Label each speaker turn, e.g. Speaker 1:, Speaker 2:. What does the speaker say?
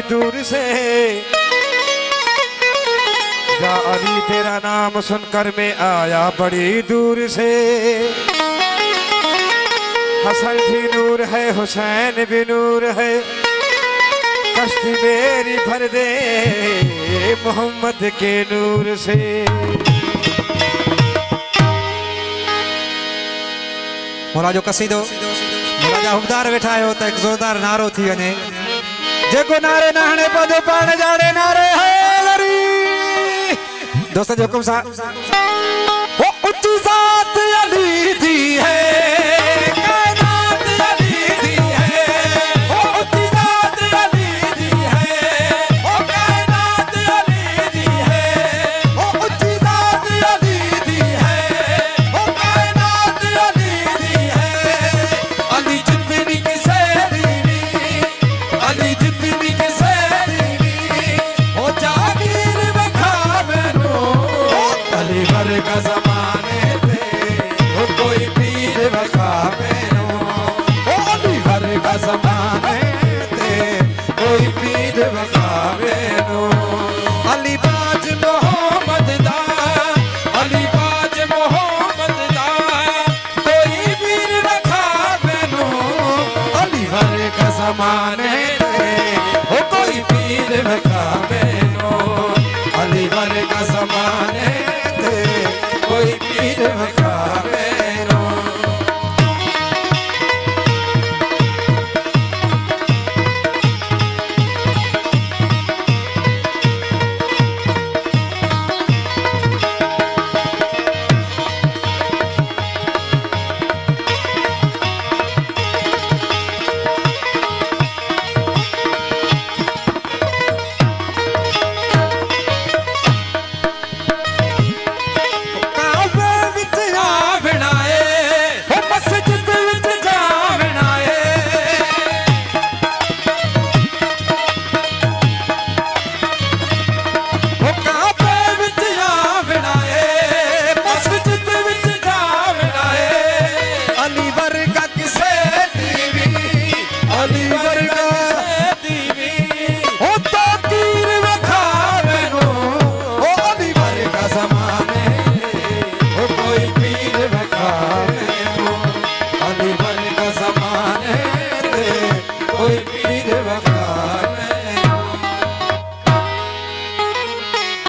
Speaker 1: दूर से। या अली तेरा नाम सुनकर मैं आया बड़ी दूर से। हसन भी नूर है हुसैन भी नूर है, कश्ती मेरी भर दे मोहम्मद के नूर से।
Speaker 2: मोला जो कसीदो मोला जा हुबदार वेठा आयो त एक जोरदार नारो थी वने, जेको नारे नाहणे पद पाण जाणे नारे है लरी। दोस्त जो हुकुम सा